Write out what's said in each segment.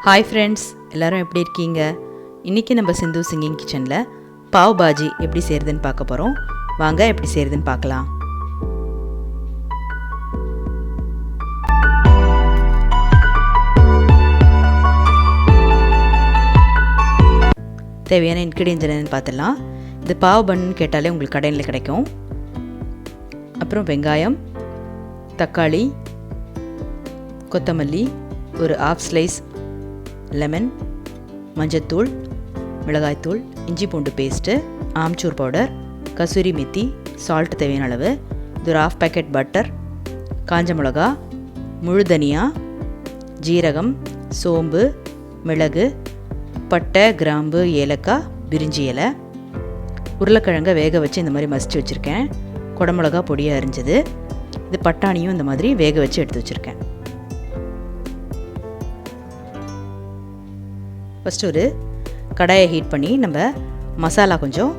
Hi friends, எல்லோரும் எப்படி இருக்கீங்க? இன்றைக்கி நம்ம சிந்து சிங்கிங் கிச்சனில் பாவ் பாஜி எப்படி செய்கிறதுன்னு பார்க்க போகிறோம். வாங்க எப்படி செய்கிறதுன்னு பார்க்கலாம். தேவையான இன்க்ரீடியன்ஸ் என்னென்னு பார்த்துடலாம். இது பாவ் பன்னு கேட்டாலே உங்களுக்கு கடையில் கிடைக்கும். அப்புறம் வெங்காயம், தக்காளி, கொத்தமல்லி, ஒரு ஆஃப் ஸ்லைஸ் லெமன், மஞ்சத்தூள், மிளகாய்த்தூள், இஞ்சி பூண்டு paste, amchur powder, kasuri methi, salt தேவையான அளவு, இது ஒரு ஆஃப் பேக்கெட் பட்டர், காஞ்ச மிளகா, முழு தனியா, ஜீரகம், சோம்பு, மிளகு, பட்டை, கிராம்பு, ஏலக்காய், பிரிஞ்சி இலை, உருளைக்கிழங்கை வேக வச்சு இந்த மாதிரி மசிச்சு வச்சுருக்கேன். குடமிளகா பொடியாக அரிஞ்சது, இது பட்டாணியும் இந்த மாதிரி வேக வச்சு எடுத்து வச்சுருக்கேன். ஃபஸ்ட்டு ஒரு கடாயை ஹீட் பண்ணி நம்ம மசாலா கொஞ்சம்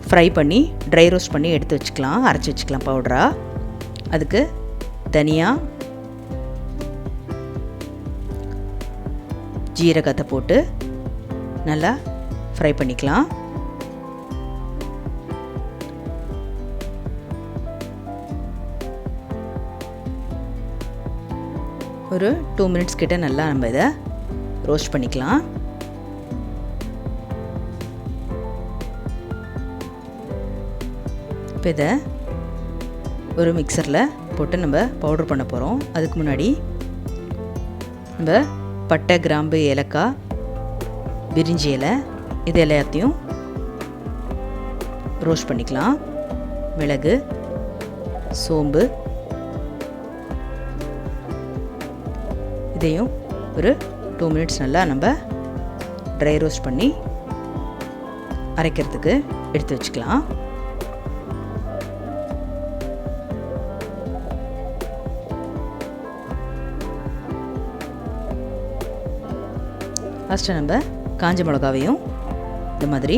ஃப்ரை பண்ணி ட்ரை ரோஸ்ட் பண்ணி எடுத்து வச்சுக்கலாம், அரைச்சி வச்சுக்கலாம் பவுடராக. அதுக்கு தனியா, ஜீரகத்தை போட்டு நல்லா ஃப்ரை பண்ணிக்கலாம். ஒரு 2 மினிட்ஸ் கிட்ட நல்லா நம்ம இதை ரோஸ்ட் பண்ணிக்கலாம். இப்போ இதை ஒரு மிக்சரில் போட்டு நம்ம பவுடர் பண்ண போகிறோம். அதுக்கு முன்னாடி நம்ம பட்டை, கிராம்பு, ஏலக்காய், பிரிஞ்சி இலை இது எல்லாத்தையும் ரோஸ்ட் பண்ணிக்கலாம். மிளகு, சோம்பு இதையும் ஒரு 2 மினிட்ஸ் நல்லா நம்ம ட்ரை ரோஸ்ட் பண்ணி அரைக்கிறதுக்கு எடுத்து வச்சுக்கலாம். ஃபஸ்ட்டு நம்ம காஞ்ச மிளகாவையும் இந்த மாதிரி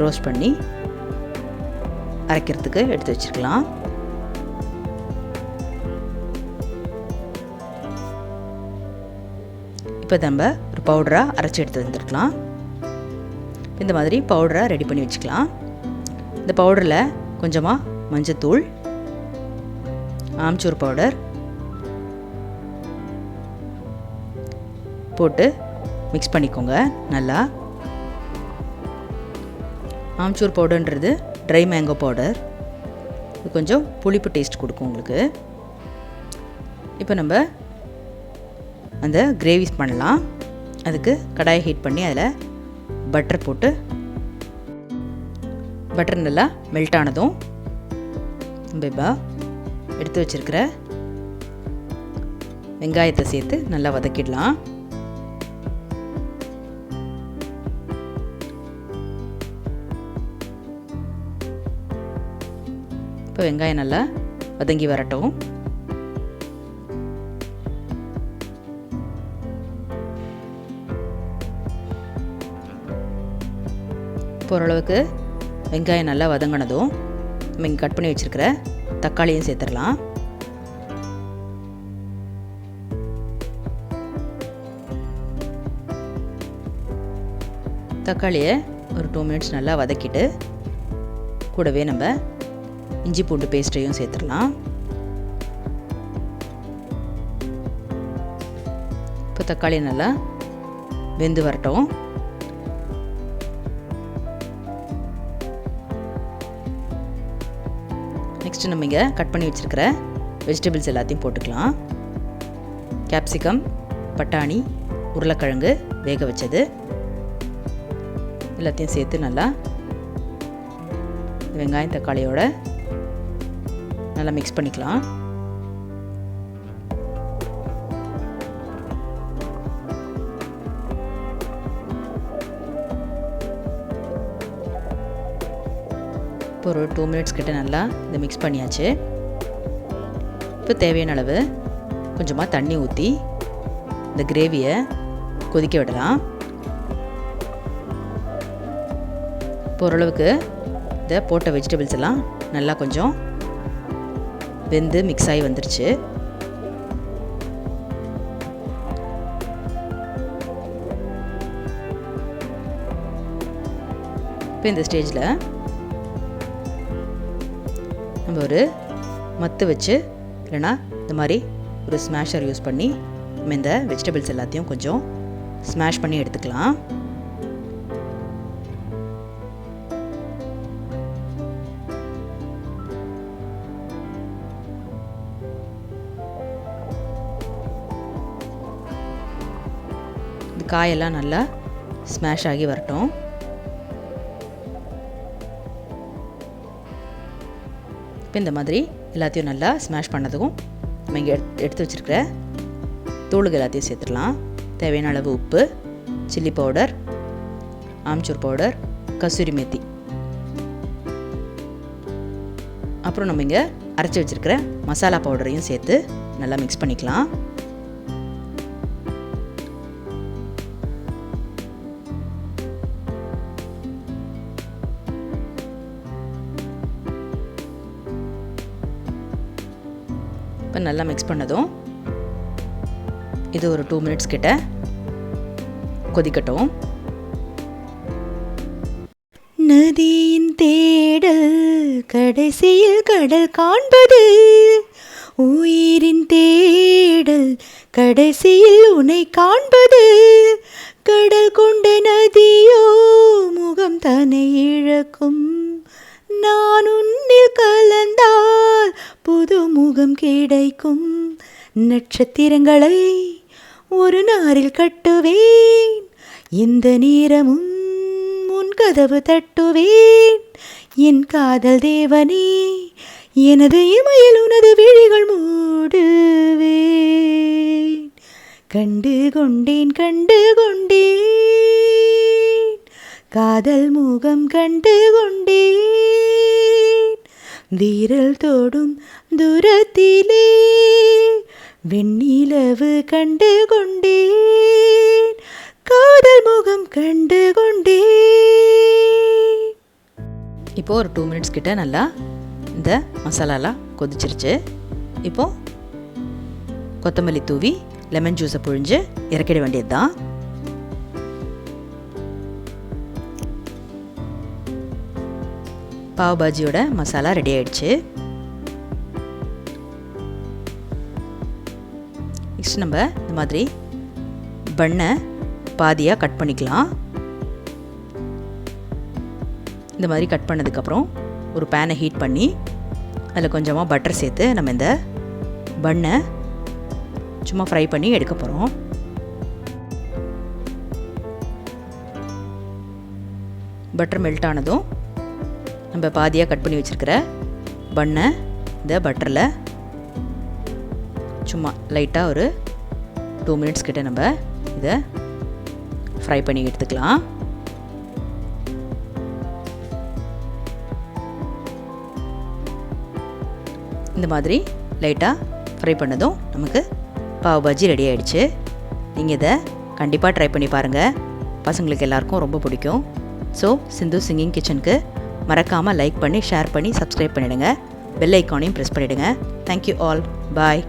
ரோஸ்ட் பண்ணி அரைக்கிறதுக்கு எடுத்து வச்சுக்கலாம். இப்போ நம்ம ஒரு பவுடராக அரைச்சி எடுத்து வந்துருக்கலாம். இந்த மாதிரி பவுடராக ரெடி பண்ணி வச்சுக்கலாம். இந்த பவுடரில் கொஞ்சமாக மஞ்சத்தூள், ஆம்ச்சூர் பவுடர் போட்டு மிக்ஸ் பண்ணிக்கோங்க நல்லா. ஆம்ச்சூர் பவுடர்ன்றது ட்ரை மேங்கோ பவுடர். இது கொஞ்சம் புளிப்பு டேஸ்ட் கொடுக்கும் உங்களுக்கு. இப்போ நம்ம அந்த கிரேவிஸ் பண்ணலாம். அதுக்கு கடாயை ஹீட் பண்ணி அதில் பட்டர் போட்டு, பட்டர் நல்லா மெல்ட் ஆனதும் நம்ம இப்போ எடுத்து வச்சுருக்கிற வெங்காயத்தை சேர்த்து நல்லா வதக்கிடலாம். இப்போ வெங்காயம் நல்லா வதங்கி வரட்டும். இப்போ ஓரளவுக்கு வெங்காயம் நல்லா வதங்கினதும் நம்ம இங்கே கட் பண்ணி வச்சுருக்கிற தக்காளியும் சேர்த்துடலாம். தக்காளியை ஒரு 2 மினிட்ஸ் நல்லா வதக்கிட்டு கூடவே நம்ம இஞ்சி பூண்டு பேஸ்ட்டையும் சேர்த்துடலாம். இப்போ தக்காளி நல்லா வெந்து வரட்டும். நெக்ஸ்ட்டு நம்ம இங்கே கட் பண்ணி வச்சுருக்கிற வெஜிடபிள்ஸ் எல்லாத்தையும் போட்டுக்கலாம். கேப்சிகம், பட்டாணி, உருளைக்கிழங்கு வேக வச்சது எல்லாத்தையும் சேர்த்து நல்லா வெங்காயம் தக்காளியோட நல்லா மிக்ஸ் பண்ணிக்கலாம். இப்போ ஒரு 2 மினிட்ஸ் கிட்ட நல்லா இதை மிக்ஸ் பண்ணியாச்சு. இப்போ தேவையான அளவு கொஞ்சமாக தண்ணி ஊற்றி இந்த கிரேவியை கொதிக்க விடலாம். இப்போ ஓரளவுக்கு இதை போட்ட வெஜிடபிள்ஸ் எல்லாம் நல்லா கொஞ்சம் வெந்து மிக்ஸ் ஆகி வந்துருச்சு. இப்போ இந்த ஸ்டேஜில் நம்ம ஒரு மத்து வச்சு இல்லைனா இந்த மாதிரி ஒரு ஸ்மாஷர் யூஸ் பண்ணி நம்ம இந்த வெஜிடபிள்ஸ் எல்லாத்தையும் கொஞ்சம் ஸ்மாஷ் பண்ணி எடுத்துக்கலாம். இந்த காயெல்லாம் நல்லா ஸ்மாஷ் ஆகி வரட்டும். இப்போ இந்த மாதிரி எல்லாத்தையும் நல்லா ஸ்மாஷ் பண்ணதுக்கும் நம்ம இங்கே எடுத்து வச்சுருக்கிற தூளுகள் எல்லாத்தையும் சேர்த்துடலாம். தேவையான அளவு உப்பு, chilli powder, amchur powder, kasuri methi, அப்புறம் நம்ம இங்கே அரைச்சி வச்சுருக்கிற மசாலா பவுடரையும் சேர்த்து நல்லா மிக்ஸ் பண்ணிக்கலாம். இப்போ நல்லா மிக்ஸ் பண்ணதும் இது ஒரு 2 மினிட்ஸ் கிட்ட கொதிக்கட்டும். நதியின் தேடல் கடைசியில் கடல் காண்பது, உயிரின் தேடல் கடைசியில் உன்னை காண்பது. கடல் கொண்ட நதியோ முகம் தன்னை இழக்கும், நான் உன்னில் கலந்தால் புது முகம் கிடைக்கும். நட்சத்திரங்களை ஒரு நாரில் கட்டுவேன், எந்த நேரமும் உன் கதவு தட்டுவேன். என் காதல் தேவனே, எனது இமையில் உனது விழிகள் மூடுவேன். கண்டு கொண்டேன் கண்டு கொண்டேன், காதல் முகம் கண்டு கொண்டேன். வீரல் தோடும் தூரத்திலே வெண்ணிலவு கண்டு கொண்டேன், காதல் முகம் கண்டு கொண்டேன். இப்போது ஒரு 2 மினிட்ஸ் கிட்ட நல்லா இந்த மசாலாலாம் கொதிச்சிருச்சு. இப்போது கொத்தமல்லி தூவி லெமன் ஜூஸை புழிஞ்சு இறக்கிட வேண்டியது தான். பாவ் பாஜியோட மசாலா ரெடி ஆயிடுச்சு. நெக்ஸ்ட் நம்ம இந்த மாதிரி பண்ணை பாதியாக கட் பண்ணிக்கலாம். இந்த மாதிரி கட் பண்ணதுக்கப்புறம் ஒரு பேனை ஹீட் பண்ணி அதில் கொஞ்சமாக பட்டர் சேர்த்து நம்ம இந்த பண்ணை சும்மா ஃப்ரை பண்ணி எடுக்க போகிறோம். பட்டர் மெல்ட் ஆனதும் நம்ம பாதியாக கட் பண்ணி வச்சுருக்கிற பண்ணை இந்த பட்டரில் சும்மா லைட்டாக ஒரு 2 மினிட்ஸ் கிட்ட நம்ம இதை ஃப்ரை பண்ணி எடுத்துக்கலாம். இந்த மாதிரி லைட்டாக ஃப்ரை பண்ணதும் நமக்கு பாவ் பாஜி ரெடி ஆகிடுச்சு. நீங்கள் இதை கண்டிப்பாக ட்ரை பண்ணி பாருங்கள், பசங்களுக்கு எல்லாருக்கும் ரொம்ப பிடிக்கும். ஸோ சிந்து சிங்கிங் கிச்சனுக்கு மறக்காமல் லைக் பண்ணி ஷேர் பண்ணி சப்ஸ்கிரைப் பண்ணிவிடுங்க. பெல் ஐக்கானையும் ப்ரெஸ் பண்ணிவிடுங்க. Thank you all. பாய்.